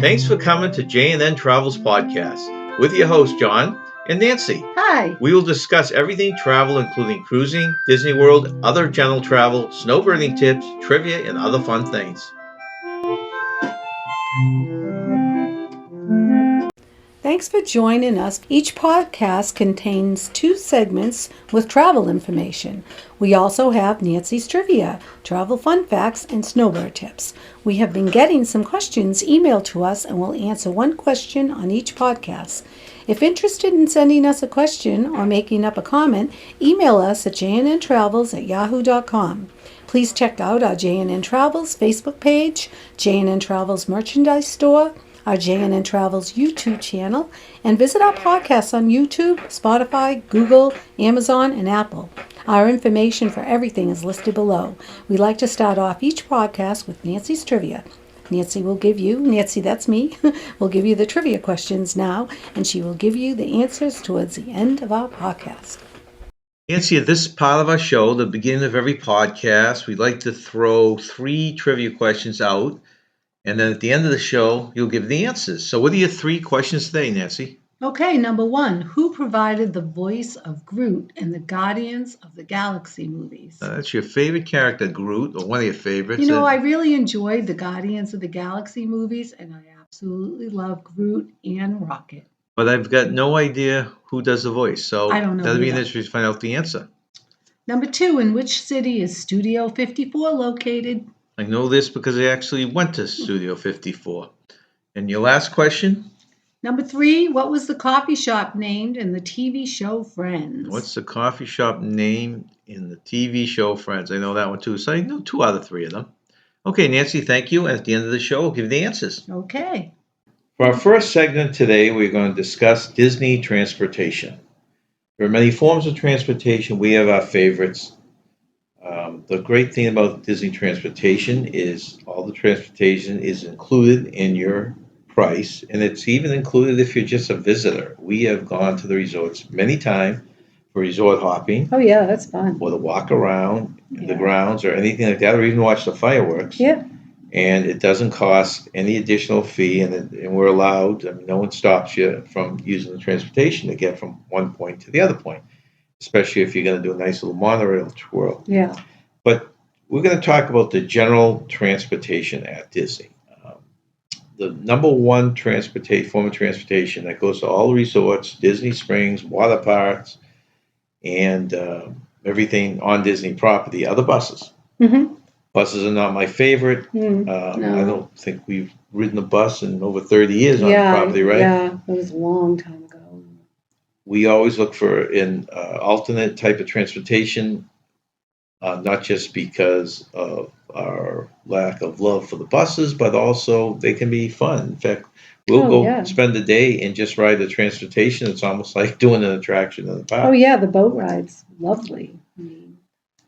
Thanks for coming to J&N Travels podcast with your hosts, John and Nancy. Hi. We will discuss everything travel, including cruising, Disney World, other general travel, snowbirding tips, trivia, and other fun things. Thanks for joining us. Each podcast contains 2 segments with travel information. We also have Nancy's Trivia, travel fun facts, and snowbird tips. We have been getting some questions emailed to us and will answer one question on each podcast. If interested in sending us a question or making up a comment, email us at j&ntravels@yahoo.com. Please check out our J&N Travels Facebook page, J&N Travels merchandise store, our J&N Travels YouTube channel, and visit our podcasts on YouTube, Spotify, Google, Amazon, and Apple. Our information for everything is listed below. We like to start off each podcast with Nancy's Trivia. Nancy, that's me, will give you the trivia questions now, and she will give you the answers towards the end of our podcast. Nancy, at this part of our show, the beginning of every podcast, we'd like to throw 3 trivia questions out. And then at the end of the show, you'll give the answers. So what are your 3 questions today, Nancy? Okay, number 1. Who provided the voice of Groot in the Guardians of the Galaxy movies? That's your favorite character, Groot, or one of your favorites. You know, I really enjoyed the Guardians of the Galaxy movies, and I absolutely love Groot and Rocket. But I've got no idea who does the voice. So I don't know that'll be either. interesting to find out the answer. Number 2. In which city is Studio 54 located? I know this because I actually went to Studio 54. And your last question? Number 3, what was the coffee shop named in the TV show Friends? What's the coffee shop name in the TV show Friends? I know that one too. So I know 2 out of 3 of them. Okay, Nancy, thank you. And at the end of the show, we'll give you the answers. Okay. For our first segment today, we're going to discuss Disney transportation. There are many forms of transportation. We have our favorites. The great thing about Disney transportation is all the transportation is included in your price, and it's even included if you're just a visitor. We have gone to the resorts many times for resort hopping. Oh, yeah, that's fun. Or to walk around the grounds or anything like that, or even watch the fireworks. Yeah. And it doesn't cost any additional fee, and we're allowed, I mean, no one stops you from using the transportation to get from one point to the other point, especially if you're going to do a nice little monorail twirl. Yeah. But we're going to talk about the general transportation at Disney. The number one form of transportation that goes to all the resorts, Disney Springs, water parks, and everything on Disney property are the buses. Mm-hmm. Buses are not my favorite. No. I don't think we've ridden a bus in over 30 years on the property, right? Yeah, it was a long time ago. We always look for an alternate type of transportation. Not just because of our lack of love for the buses, but also they can be fun. In fact, we'll spend a day and just ride the transportation. It's almost like doing an attraction in the park. Oh, yeah, the boat ride's lovely. I mean,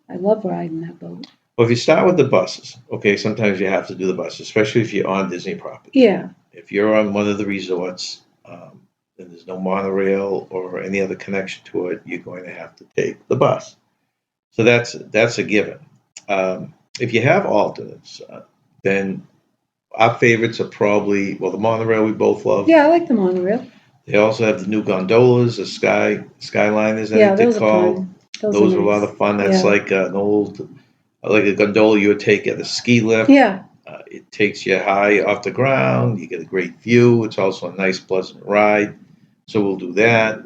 I love riding that boat. Well, if you start with the buses, okay, sometimes you have to do the buses, especially if you're on Disney property. Yeah. If you're on one of the resorts, and there's no monorail or any other connection to it, you're going to have to take the bus. So that's a given. If you have alternates, then our favorites are probably, the monorail we both love. Yeah, I like the monorail. They also have the new gondolas, the Skyliners, I think they're called. Those are a lot of fun. That's like an old, like a gondola you would take at a ski lift. Yeah. It takes you high off the ground. You get a great view. It's also a nice, pleasant ride. So we'll do that.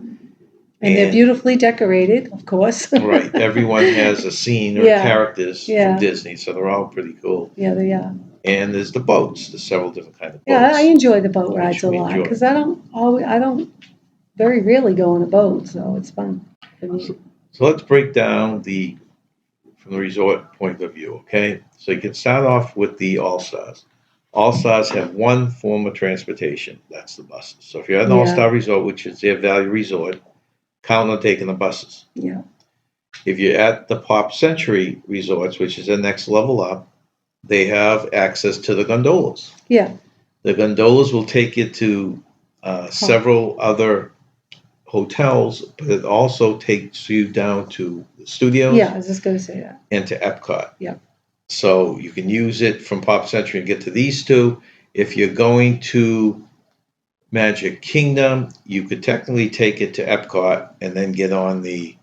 And they're beautifully decorated, of course. Right. Everyone has a scene or characters from Disney, so they're all pretty cool. Yeah, they are. And there's the boats. There's several different kinds of boats. Yeah, I enjoy the boat rides a lot because I don't very rarely go on a boat, so it's fun for me. So let's break down from the resort point of view, okay? So you can start off with the All-Stars. All-Stars have one form of transportation. That's the buses. So if you're at an All-Star resort, which is their value resort, count on taking the buses. Yeah. If you're at the Pop Century resorts, which is the next level up, they have access to the gondolas. Yeah. The gondolas will take you to several other hotels, but it also takes you down to the studios. Yeah, I was just going to say that. And to Epcot. Yeah. So you can use it from Pop Century and get to these two, If you're going to Magic Kingdom, you could technically take it to Epcot and then get on the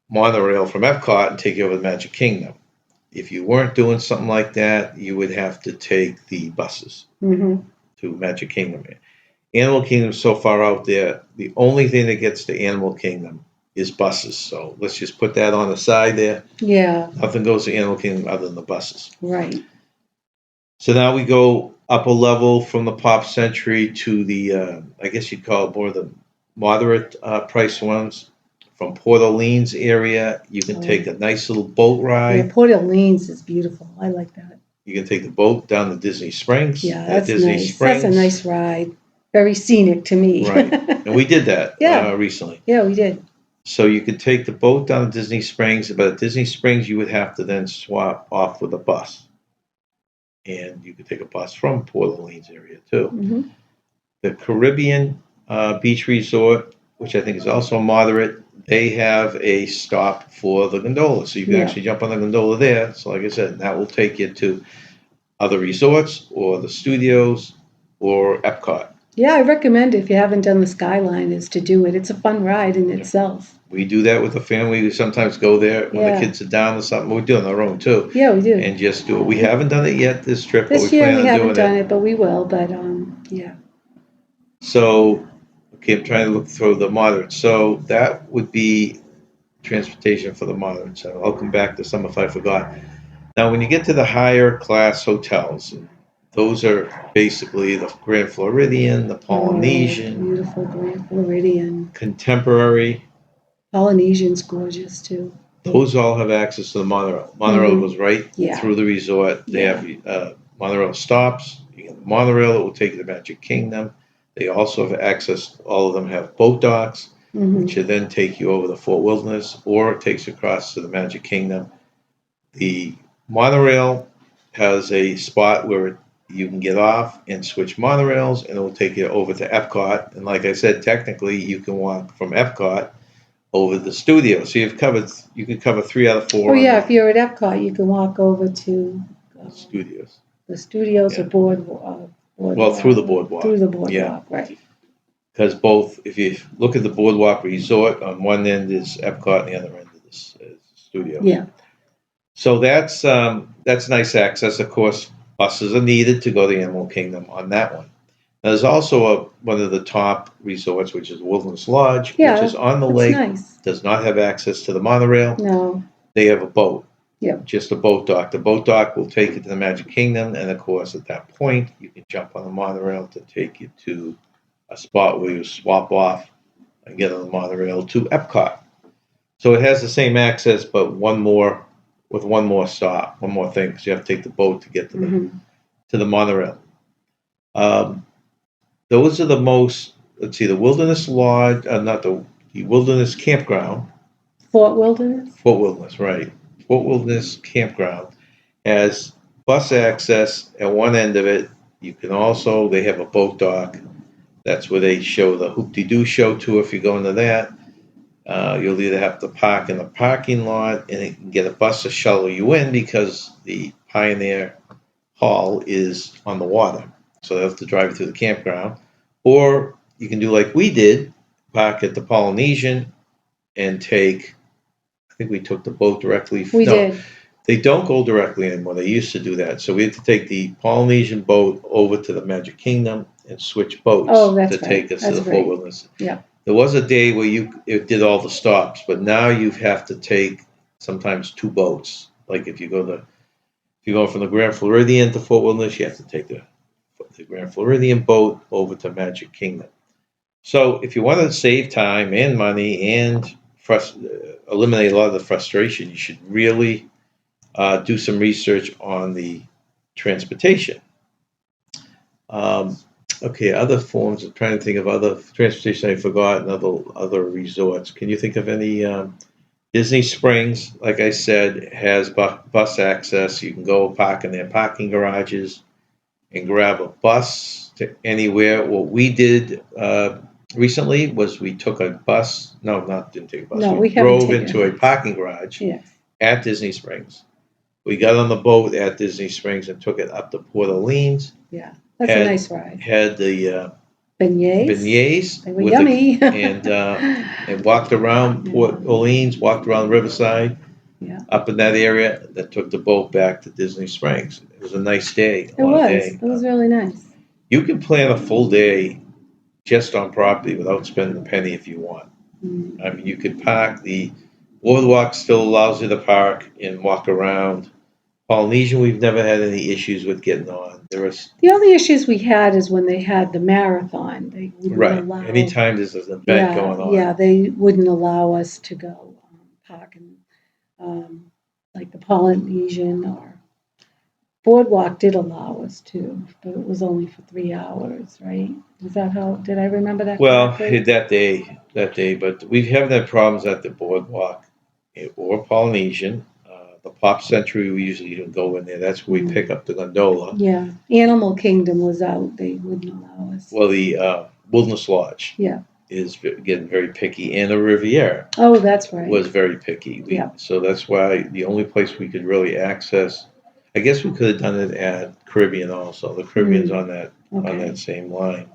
monorail from Epcot and take it over to Magic Kingdom. If you weren't doing something like that, you would have to take the buses to Magic Kingdom. Animal Kingdom is so far out there. The only thing that gets to Animal Kingdom is buses. So let's just put that on the side there. Yeah. Nothing goes to Animal Kingdom other than the buses. Right. So now we go up a level from the Pop Century to the, I guess you'd call it more the moderate price ones. From Port Orleans area, you can take a nice little boat ride. Yeah, Port Orleans is beautiful. I like that. You can take the boat down to Disney Springs. Yeah, that's Disney nice. Springs. That's a nice ride. Very scenic to me. Right. And we did that recently. Yeah, we did. So you could take the boat down to Disney Springs, but at Disney Springs you would have to then swap off with a bus. And you could take a bus from Port Orleans area too. The Caribbean Beach Resort, which I think is also moderate, they have a stop for the gondola. So you can actually jump on the gondola there. So like I said, that will take you to other resorts or the studios or Epcot. Yeah, I recommend if you haven't done the Skyline is to do it. It's a fun ride in itself. We do that with the family. We sometimes go there when the kids are down or something. We do it on our own too. Yeah, we do. And just do it. We haven't done it yet this trip, This but we year plan we on haven't doing done it, but we will. But yeah. So, okay, I'm trying to look through the moderates. So that would be transportation for the moderates. So I'll come back to some if I forgot. Now, when you get to the higher class hotels, those are basically the Grand Floridian, the Polynesian. Beautiful Grand Floridian. Contemporary. Polynesian's gorgeous too. Those all have access to the monorail. Monorail goes right through the resort. They have monorail stops. You get the monorail, it will take you to Magic Kingdom. They also have access, all of them have boat docks, which will then take you over to Fort Wilderness, or it takes you across to the Magic Kingdom. The monorail has a spot where you can get off and switch monorails, and it will take you over to Epcot. And like I said, technically, you can walk from Epcot over the studio. So you could cover 3 out of 4. Oh yeah, if you're at Epcot, you can walk over to studios. The studios or boardwalk. Well, through the boardwalk. Through the boardwalk, right. Because both, if you look at the boardwalk resort, on one end is Epcot, and the other end is studio. Yeah. So that's nice access. Of course, buses are needed to go to Animal Kingdom on that one. There's also one of the top resorts, which is Wilderness Lodge, which is on the lake. Nice. Does not have access to the monorail. No. They have a boat. Yep. Just a boat dock. The boat dock will take you to the Magic Kingdom, and of course, at that point, you can jump on the monorail to take you to a spot where you swap off and get on the monorail to Epcot. So it has the same access, but one more stop, one more thing, because you have to take the boat to get to the monorail. Those are the most. Let's see, the Wilderness Lodge, not the Wilderness Campground. Fort Wilderness. Fort Wilderness, right? Fort Wilderness Campground has bus access at one end of it. You can also, they have a boat dock. That's where they show the Hoop-de-Doo show too. If you go into that, you'll either have to park in the parking lot and you can get a bus to shuttle you in because the Pioneer Hall is on the water. So they'll have to drive you through the campground. Or you can do like we did, park at the Polynesian and take, I think we took the boat directly. We did. They don't go directly anymore. They used to do that. So we had to take the Polynesian boat over to the Magic Kingdom and switch boats take us to the Fort Wilderness. Yeah. There was a day where it did all the stops, but now you have to take sometimes 2 boats. Like if you go from the Grand Floridian to Fort Wilderness, you have to take the Grand Floridian boat over to Magic Kingdom. So if you want to save time and money and eliminate a lot of the frustration, you should really do some research on the transportation. Okay, other forms. I'm trying to think of other transportation I forgot and other resorts. Can you think of any? Disney Springs, like I said, has bus access. You can go park in their parking garages and grab a bus to anywhere. What we did recently was we took a bus. No, didn't take a bus. No, we drove into a parking garage at Disney Springs. We got on the boat at Disney Springs and took it up to Port Orleans. Yeah. That's a nice ride. Had the Beignets. They were with yummy. and walked around Port Orleans, walked around Riverside, Yeah. up in that area, that took the boat back to Disney Springs. It was a nice day. It was really nice. You can plan a full day just on property without spending a penny if you want. Mm. I mean, you could park. The boardwalk still allows you to park and walk around. Polynesian, we've never had any issues with getting on. The only issues we had is when they had the marathon. They wouldn't allow. Anytime there's an event going on. Yeah, they wouldn't allow us to go park in like the Polynesian or Boardwalk did allow us to, but it was only for 3 hours, right? Is that how? Did I remember that? Well, correctly? that day, but we haven't had problems at the Boardwalk or Polynesian. The Pop Century, we usually don't go in there. That's where we pick up the gondola. Yeah, Animal Kingdom was out. They wouldn't allow us. Well, the Wilderness Lodge is getting very picky, and the Riviera that's right. was very picky. So that's why the only place we could really access, I guess we could have done it at Caribbean also. The Caribbean's on that same line.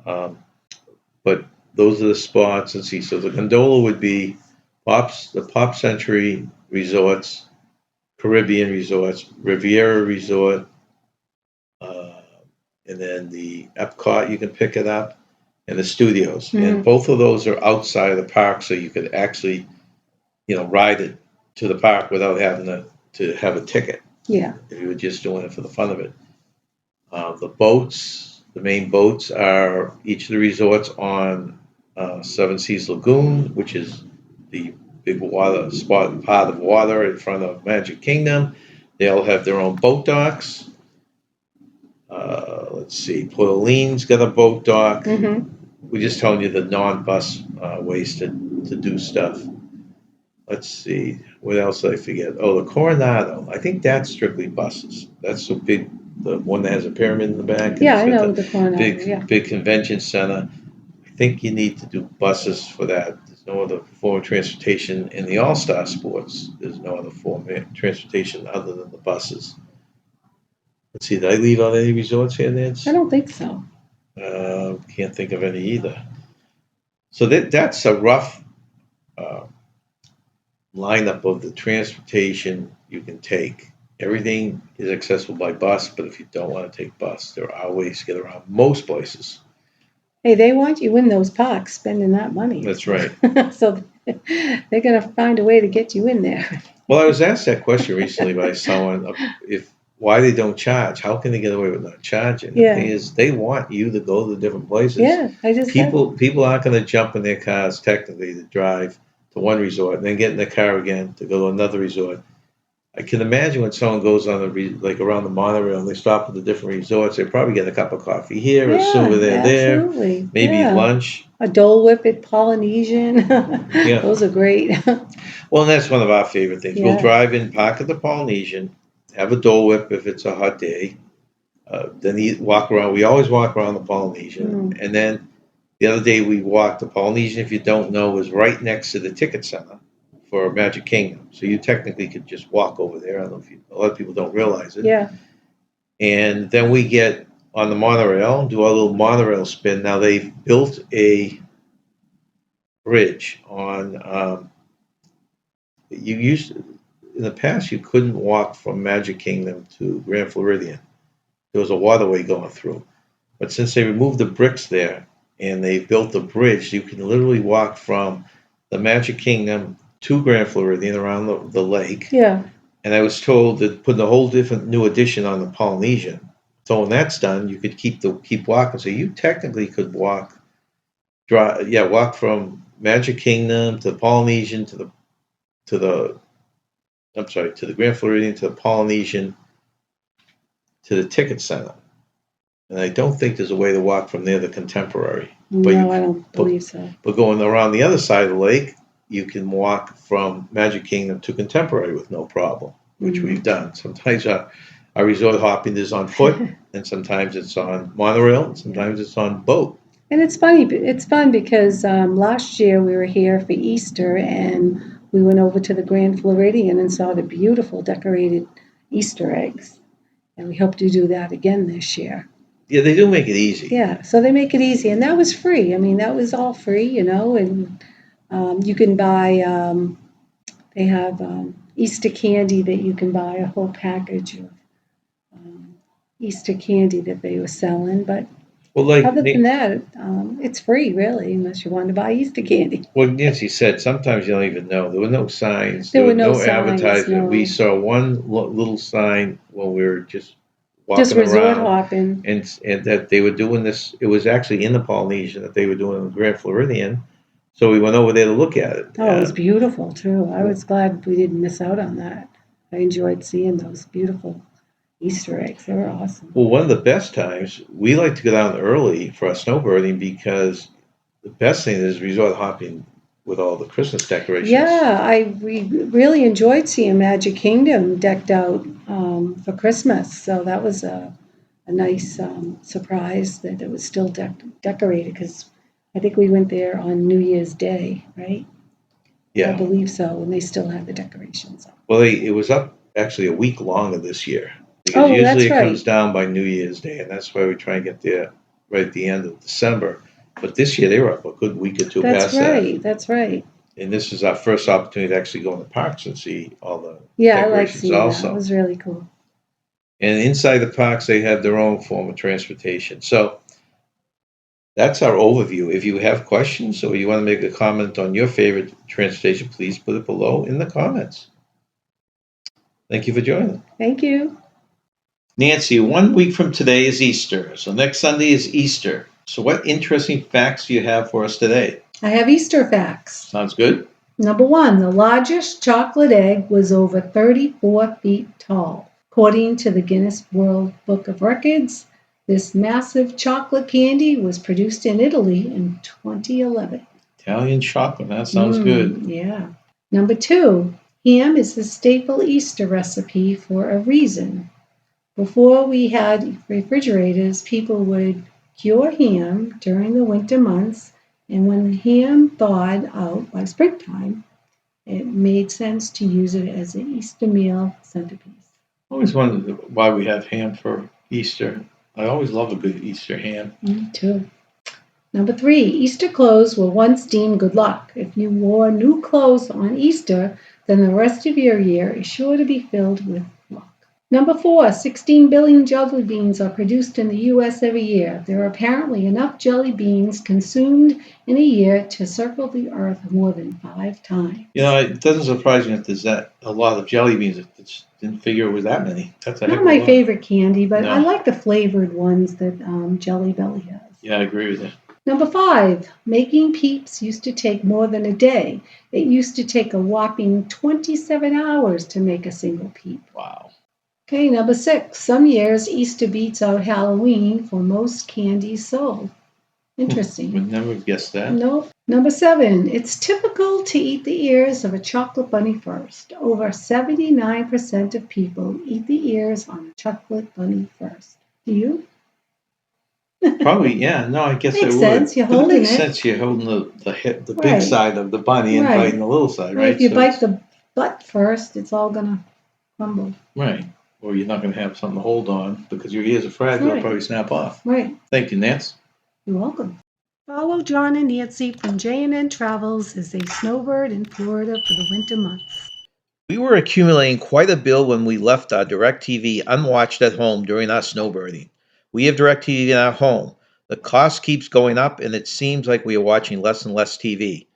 But those are the spots. Let's see. So the gondola would be the Pop Century resorts, Caribbean resorts, Riviera Resort, and then the Epcot, you can pick it up, and the studios. And both of those are outside of the park, so you could actually, ride it to the park without having to have a ticket. Yeah. If you were just doing it for the fun of it. The main boats are each of the resorts on Seven Seas Lagoon, which is the big water spot, part of water in front of Magic Kingdom. They all have their own boat docks. Let's see, Port Orleans got a boat dock. We're just telling you the non-bus ways to do stuff. Let's see, what else did I forget? Oh, the Coronado. I think that's strictly buses. That's so big, the one that has a pyramid in the back. Yeah, I know the Coronado. Big convention center. I think you need to do buses for that. There's no other form of transportation in the All-Star Sports. There's no other form of transportation other than the buses. Let's see, did I leave out any resorts here, Nancy? I don't think so. Can't think of any either. So that's a rough lineup of the transportation you can take. Everything is accessible by bus, but if you don't want to take bus, there are ways to get around most places. Hey, they want you in those parks spending that money. That's right. So they're going to find a way to get you in there. Well, I was asked that question recently by someone, why they don't charge. How can they get away with not charging? Yeah. The thing is, they want you to go to the different places. Yeah, I just people aren't going to jump in their cars technically to drive to one resort and then get in their car again to go to another resort. I can imagine when someone goes on around the monorail and they stop at the different resorts, they probably get a cup of coffee here, a souvenir there, maybe lunch. A Dole Whip at Polynesian. Those are great. Well, and that's one of our favorite things. We'll drive in, park at the Polynesian, have a Dole Whip if it's a hot day, then walk around. We always walk around the Polynesian. And then the other day we walked the Polynesian, if you don't know, is right next to the ticket center for Magic Kingdom. So you technically could just walk over there. I don't know if a lot of people don't realize it. Yeah. And then we get on the monorail, do our little monorail spin. Now they've built a bridge on, in the past you couldn't walk from Magic Kingdom to Grand Floridian. There was a waterway going through. But since they removed the bricks there and they built the bridge, you can literally walk from the Magic Kingdom to Grand Floridian around the lake. Yeah. And I was told that putting a whole different new addition on the Polynesian. So when that's done, you could keep walking. So you technically could walk from Magic Kingdom to the Polynesian to the Grand Floridian to the Polynesian to the ticket center. And I don't think there's a way to walk from there to Contemporary. No, I don't believe so. But going around the other side of the lake, you can walk from Magic Kingdom to Contemporary with no problem, which we've done. Sometimes our resort hopping is on foot, and sometimes it's on monorail, and sometimes it's on boat. And it's funny. It's fun because last year we were here for Easter, and we went over to the Grand Floridian and saw the beautiful decorated Easter eggs. And we hope to do that again this year. Yeah, they do make it easy. Yeah, so they make it easy, and that was free. I mean, that was all free, and you can buy, they have Easter candy that you can buy, a whole package of Easter candy that they were selling, but Well, like other than that, it's free, really, unless you want to buy Easter candy. Nancy said, sometimes you don't even know. There were no signs. There There were was no no signs, advertisement. no. We saw one little sign when we were just Just walking resort around, hopping. and that they were doing this. It was actually in the Polynesian that they were doing in the Grand Floridian. So we went over there to look at it. Oh, it was beautiful, too. I was glad we didn't miss out on that. I enjoyed seeing those beautiful Easter eggs. They were awesome. Well, one of the best times, we like to go down early for our snowbirding because the best thing is resort hopping with all the Christmas decorations. Yeah, we really enjoyed seeing Magic Kingdom decked out for Christmas. So that was a nice surprise that it was still decorated, because I think we went there on New Year's Day, right? I Yeah. believe so, and they still had the decorations up. Well, it was up actually a week longer this year because Oh, that's usually it right. comes down by New Year's Day, and that's why we try and get there right at the end of December. But this year they were up a good week or two That's past that. right. That's right. And this is our first opportunity to actually go in the parks and see all the Yeah, I like decorations seeing that. also. It was really cool. And inside the parks, they have their own form of transportation. So that's our overview. If you have questions or you want to make a comment on your favorite transportation, please put it below in the comments. Thank you for joining. Thank you. Nancy, 1 week from today is Easter. So next Sunday is Easter. So what interesting facts do you have for us today? I have Easter facts. Sounds good. Number 1, the largest chocolate egg was over 34 feet tall. According to the Guinness World Book of Records, this massive chocolate candy was produced in Italy in 2011. Italian chocolate, that sounds good. Yeah. Number 2, ham is the staple Easter recipe for a reason. Before we had refrigerators, people would cure ham during the winter months, and when the ham thawed out by springtime, it made sense to use it as an Easter meal centerpiece. I always wondered why we have ham for Easter. I always love a good Easter ham. Me too. Number 3, Easter clothes were once deemed good luck. If you wore new clothes on Easter, then the rest of your year is sure to be filled with luck. Number 4, 16 billion jelly beans are produced in the U.S. every year. There are apparently enough jelly beans consumed in a year to circle the earth more than 5 times. You know, it doesn't surprise me that there's a lot of jelly beans. I just didn't figure it was that many. That's a heck Not of a my lot. favorite candy, but No. I like the flavored ones that Jelly Belly has. Yeah, I agree with you. Number 5, making peeps used to take more than a day. It used to take a whopping 27 hours to make a single peep. Wow. Okay, number 6, some years Easter beats out Halloween for most candies sold. Interesting. Would never have guessed that. Nope. Number 7, it's typical to eat the ears of a chocolate bunny first. Over 79% of people eat the ears on a chocolate bunny first. Do you? Probably, yeah. No, I guess Makes it would. sense. You're But holding it makes it. sense. You're holding the big Right. side of the bunny and Right. biting the little side, Right, right? if you So bite it's- the butt first, it's all going to crumble. Right. Or you're not going to have something to hold on because your ears are fragile. They'll Right. probably snap off. Right. Thank you, Nance. You're welcome. Follow John and Nancy from J&N Travels as they snowbird in Florida for the winter months. We were accumulating quite a bill when we left our DirecTV unwatched at home during our snowbirding. We have DirecTV in our home. The cost keeps going up, and it seems like we are watching less and less TV.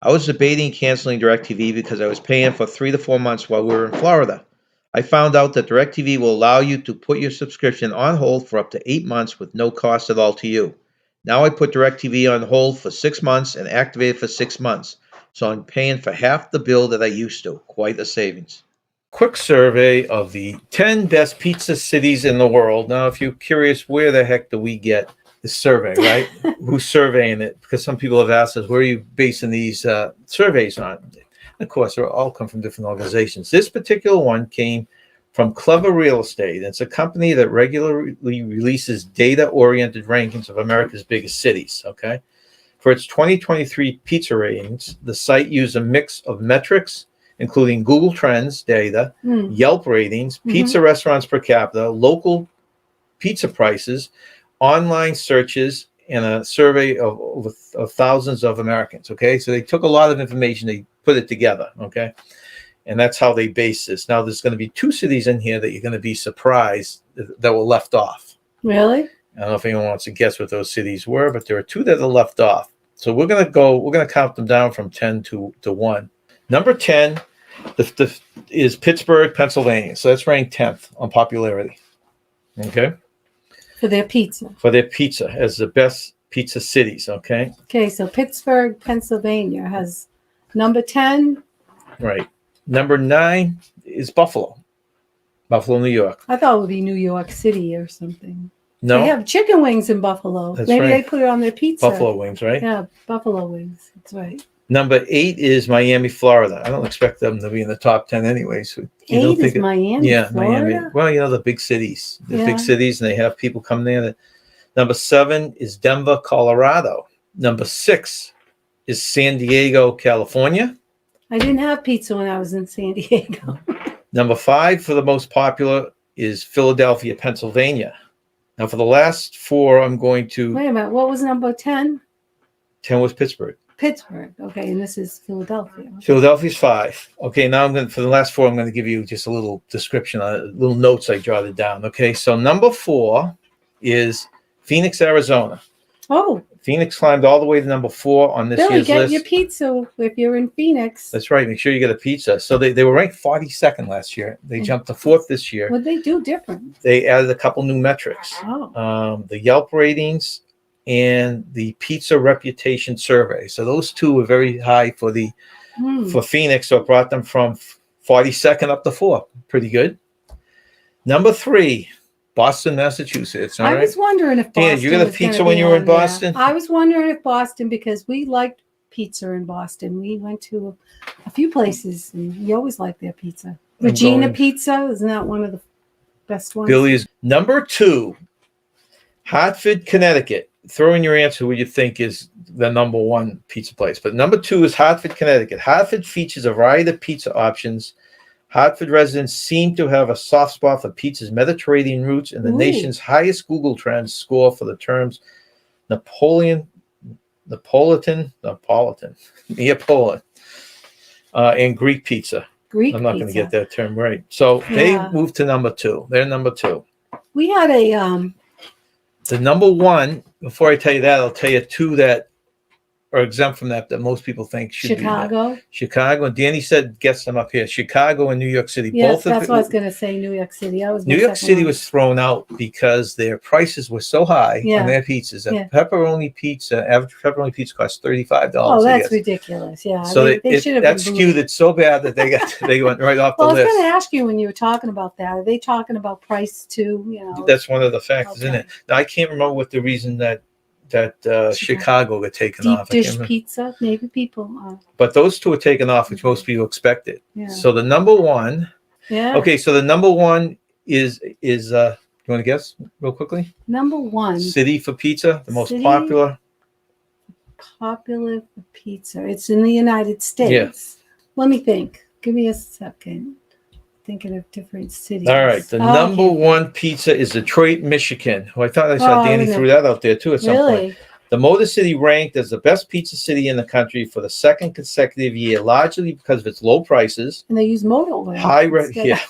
I was debating canceling DirecTV because I was paying for 3 to 4 months while we were in Florida. I found out that DirecTV will allow you to put your subscription on hold for up to 8 months with no cost at all to you. Now I put DirecTV on hold for 6 months and activate it for 6 months. So I'm paying for half the bill that I used to. Quite a savings. Quick survey of the 10 best pizza cities in the world. Now, if you're curious, where the heck do we get this survey, right? Who's surveying it? Because some people have asked us, where are you basing these surveys on? Of course, they all come from different organizations. This particular one came from Clever Real Estate. It's a company that regularly releases data-oriented rankings of America's biggest cities, okay? For its 2023 pizza ratings, the site used a mix of metrics, including Google Trends data, Yelp ratings, pizza restaurants per capita, local pizza prices, online searches and a survey of thousands of Americans. Okay, so they took a lot of information, they put it together. Okay, and that's how they base this. Now, there's going to be 2 cities in here that you're going to be surprised that were left off. Really? I don't know if anyone wants to guess what those cities were, but there are 2 that are left off. So we're going to count them down from 10 to 1. Number 10 is Pittsburgh, Pennsylvania. So that's ranked 10th on popularity. Okay. For their pizza. For their pizza as the best pizza cities. Okay. Okay, so Pittsburgh, Pennsylvania has number 10. Right. Number 9 is Buffalo, New York. I thought it would be New York City or something. No. They have chicken wings in Buffalo. That's Maybe right. they put it on their pizza. Buffalo wings, right? Yeah, buffalo wings. That's right. Number 8 is Miami, Florida. I don't expect them to be in the top 10 anyway. So you 8 don't think is Miami, yeah, Florida? Miami. Well, the big cities. Yeah. Big cities, and they have people come there. Number 7 is Denver, Colorado. Number 6 is San Diego, California. I didn't have pizza when I was in San Diego. Number 5 for the most popular is Philadelphia, Pennsylvania. Now, for the last 4, I'm going to... Wait a minute. What was number 10? 10 was Pittsburgh. Pittsburgh. Okay, and this is Philadelphia. Philadelphia's 5. Okay, now for the last 4, I'm going to give you just a little description, little notes I jotted down. Okay, so number 4 is Phoenix, Arizona. Oh, Phoenix climbed all the way to number 4 on this Billy, year's get list. your pizza if you're in Phoenix. That's right. Make sure you get a pizza. So they were ranked 42nd last year. They jumped to 4th this year. What'd they do different? They added a couple new metrics. Oh. The Yelp ratings and the pizza reputation survey. So those 2 were very high for Phoenix. So it brought them from 42nd up to 4. Pretty good. Number 3. Boston, Massachusetts. All I right. was wondering if Boston. Dan, did you get a was gonna pizza when be you were in on there. Boston? I was wondering if Boston, because we liked pizza in Boston. We went to a few places, and we always liked their pizza. Regina Pizza, isn't that one of the best ones? Billy's number 2. Hartford, Connecticut. Throw in your answer what you think is the number 1 pizza place. But number 2 is Hartford, Connecticut. Hartford features a variety of pizza options. Hartford residents seem to have a soft spot for pizza's Mediterranean roots, and the nation's highest Google Trends score for the terms Neapolitan, and Greek pizza. I'm not going to get that term right. So they moved to number 2. They're number 2. We had the number 1. Before I tell you that, I'll tell you 2 that are exempt from that most people think should Chicago. be Chicago. And Danny said, gets them up here. Chicago and New York City. Yes, that's what I was going to say. New York City. New York City was thrown out because their prices were so high on their pizzas. A pepperoni pizza, average pepperoni pizza costs $35. Oh, that's ridiculous. Yeah. So they should have that skewed it so bad that they went right off the list. I was going to ask you when you were talking about that. Are they talking about price too? That's one of the factors in it. Now, I can't remember what the reason that Chicago got taken off. Deep dish pizza, maybe people. But those 2 are taken off, which most people expected. Yeah. So the number 1. Yeah. Okay, so the number 1 is you want to guess real quickly? Number 1. City for pizza, the most popular. Popular for pizza. It's in the United States. Yes. Let me think. Give me a second. Thinking of different cities. All right. The number 1 pizza is Detroit, Michigan. I thought I saw Danny threw that out there too at some point. The Motor City ranked as the best pizza city in the country for the 2nd consecutive year, largely because of its low prices. And they use motor oil. High restaurant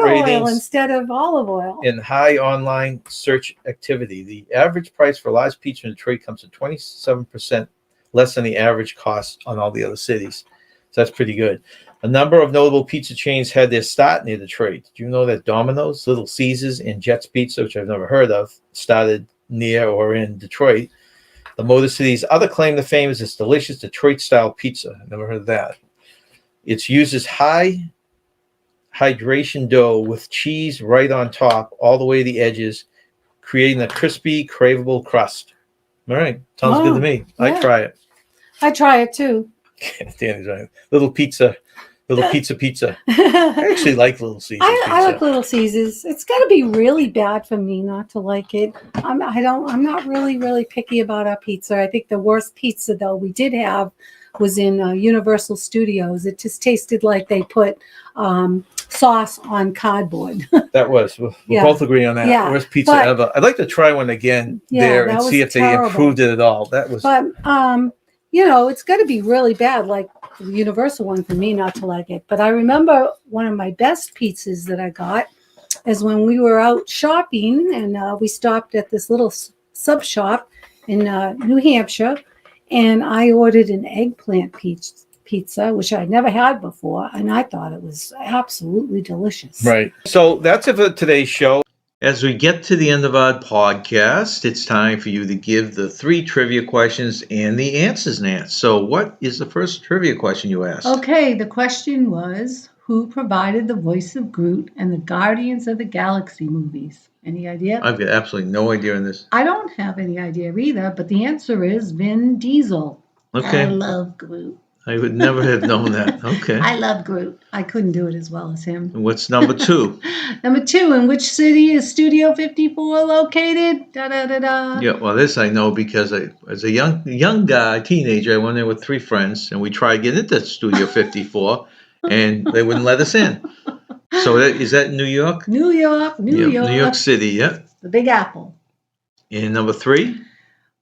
ratings oil instead of olive oil. And high online search activity. The average price for a large pizza in Detroit comes to 27% less than the average cost on all the other cities. So that's pretty good. A number of notable pizza chains had their start near Detroit. Did you know that Domino's, Little Caesars, and Jets Pizza, which I've never heard of, started near or in Detroit? The Motor City's other claim to fame is its delicious Detroit-style pizza. I've never heard of that. It uses high hydration dough with cheese right on top, all the way to the edges, creating a crispy, craveable crust. All right. Sounds good to me. Yeah. I try it. I try it too. Danny's right. Little pizza. I actually like Little Caesars. I like Little Caesars. It's got to be really bad for me not to like it. I'm not really picky about our pizza. I think the worst pizza though we did have was in Universal Studios. It just tasted like they put sauce on cardboard. That was. We'll Yeah. both agree on that. Yeah. Worst pizza But- ever. I'd like to try one again Yeah, there that and was see if they terrible. improved it at all. That was. But it's got to be really bad, like the Universal one, for me not to like it. But I remember one of my best pizzas that I got is when we were out shopping, and we stopped at this little sub shop in New Hampshire, and I ordered an eggplant pizza, which I'd never had before, and I thought it was absolutely delicious. Right. So that's it for today's show. As we get to the end of our podcast, it's time for you to give the 3 trivia questions and the answers, Nance. So what is the first trivia question you asked? Okay, the question was, who provided the voice of Groot in the Guardians of the Galaxy movies? Any idea? I've got absolutely no idea on this. I don't have any idea either, but the answer is Vin Diesel. Okay. I love Groot. I would never have known that. Okay. I love Groot. I couldn't do it as well as him. And what's number 2? Number 2, in which city is Studio 54 located? Da da da da. Yeah, well, this I know because as a young guy, teenager, I went there with 3 friends, and we tried getting into Studio 54, and they wouldn't let us in. So is that New York? New York, New York. New York City, yeah. The Big Apple. And number 3?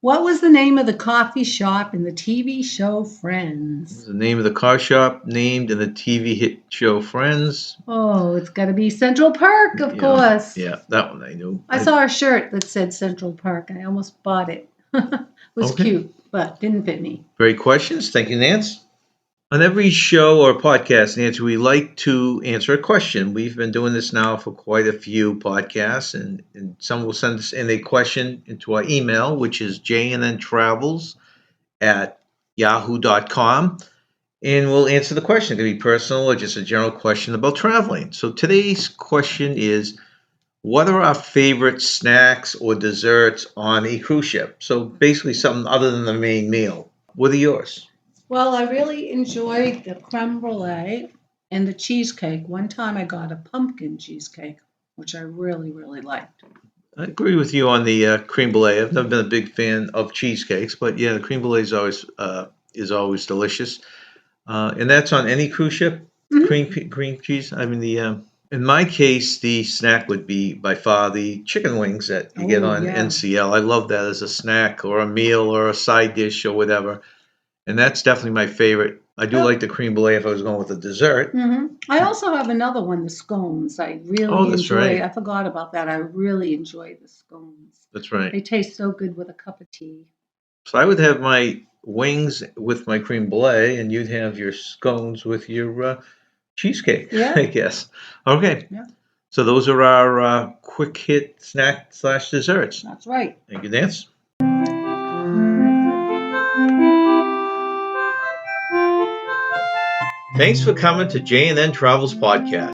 What was the name of the coffee shop in the TV show Friends? The name of the car shop named in the TV hit show Friends. Oh, it's got to be Central Park, of course. Yeah, that one I knew. I saw a shirt that said Central Park. I almost bought it. It was cute, but didn't fit me. Great questions. Thank you, Nance. On every show or podcast, Nance, we like to answer a question. We've been doing this now for quite a few podcasts, and some will send us in a question into our email, which is j&ntravels@yahoo.com, and we'll answer the question. It could be personal or just a general question about traveling. So today's question is, what are our favorite snacks or desserts on a cruise ship? So basically something other than the main meal. What are yours? Well, I really enjoyed the creme brulee and the cheesecake. One time I got a pumpkin cheesecake, which I really, really liked. I agree with you on the creme brulee. I've never been a big fan of cheesecakes, but yeah, the creme brulee is always delicious, and that's on any cruise ship. Mhm. Cream cheese. I mean, in my case, the snack would be by far the chicken wings that you get on NCL. I love that as a snack or a meal or a side dish or whatever, and that's definitely my favorite. I do like the creme brulee if I was going with a dessert. I also have another one, the scones. I really enjoy. Right. I forgot about that. I really enjoy the scones. That's right. They taste so good with a cup of tea. So I would have my wings with my creme brulee, and you'd have your scones with your cheesecake, Yeah. I guess. Okay. Yeah. So those are our quick hit snack / desserts. That's right. Thank you, Nance. Thanks for coming to J&N Travels Podcast.